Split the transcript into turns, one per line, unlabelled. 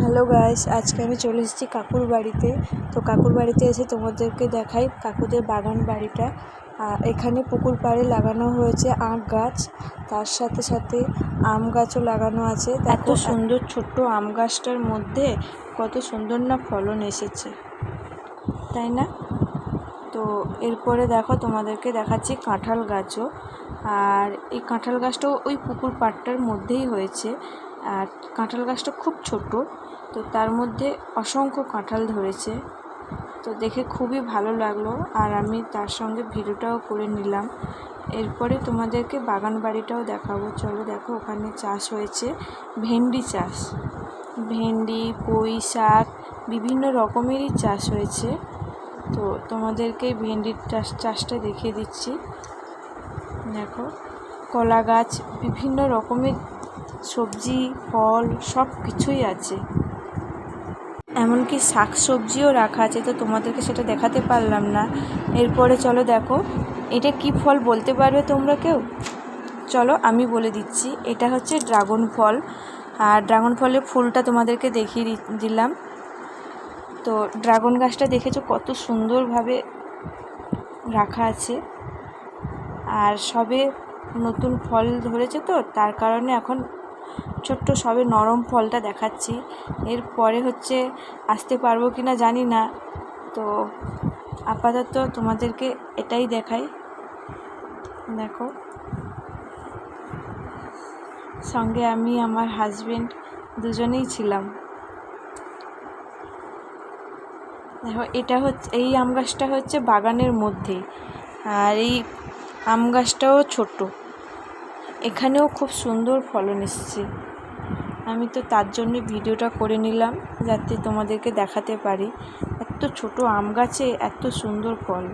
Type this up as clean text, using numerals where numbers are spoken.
Hello guys, আজকে আমি চলে এসেছি কাকুর বাড়িতে। তো কাকুর বাড়িতে এসে তোমাদেরকে দেখাই কাকুদের বাগান বাড়িটা। এখানে পুকুর পাড়ে লাগানো হয়েছে আখ গাছ, তার সাথে সাথে আম গাছও লাগানো আছে। এত সুন্দর ছোট্ট আম গাছটার মধ্যে কত সুন্দর না ফলন এসেছে, তাই না? তো এরপরে দেখো তোমাদেরকে দেখাচ্ছি কাঁঠাল গাছও। আর এই কাঁঠাল গাছটাও ওই পুকুর পাড়টার মধ্যেই হয়েছে। আর কাঁঠাল গাছটা খুব ছোট, তো তার মধ্যে অসংখ্য কাঁঠাল ধরেছে। তো দেখে খুবই ভালো লাগলো, আর আমি তার সঙ্গে ভিডিওটাও করে নিলাম। এরপরে তোমাদেরকে বাগান বাড়িটাও দেখাবো। চলো দেখো, ওখানে চাষ হয়েছে ভেন্ডি চাষ, ভেন্ডি, পুঁই শাক, বিভিন্ন রকমেরই চাষ হয়েছে। তো তোমাদেরকে ভেন্ডির চাষটা দেখিয়ে দিচ্ছি। দেখো, কলা গাছ, বিভিন্ন রকমের সবজি, ফল সব কিছুই আছে, এমনকি শাক সবজিও রাখা আছে। তো তোমাদেরকে সেটা দেখাতে পারলাম না। এরপরে চলো দেখো, এটা কি ফল বলতে পারবে তোমরা কেউ? চলো আমি বলে দিচ্ছি, এটা হচ্ছে ড্রাগন ফল। আর ড্রাগন ফলের ফুলটা তোমাদেরকে দেখিয়ে দিলাম। তো ড্রাগন গাছটা দেখেছো কত সুন্দরভাবে রাখা আছে, আর সবে নতুন ফল ধরেছে, তো তার কারণে এখন ছোট্ট সবে নরম ফলটা দেখাচ্ছি। এরপরে হচ্ছে আসতে পারবো কি না জানি না। তো আপাতত তোমাদেরকে এটাই দেখাই। দেখো, সঙ্গে আমি আমার হাজবেন্ড দুজনেই ছিলাম। দেখো, এটা হচ্ছে, এই আম গাছটা হচ্ছে বাগানের মধ্যেই, আর এই আম গাছটাও ছোট। এখানেও খুব সুন্দর ফলন এসেছে। আমি তো তার জন্য ভিডিওটা করে নিলাম, যাতে তোমাদেরকে দেখাতে পারি এত ছোট আম গাছে এত সুন্দর ফল।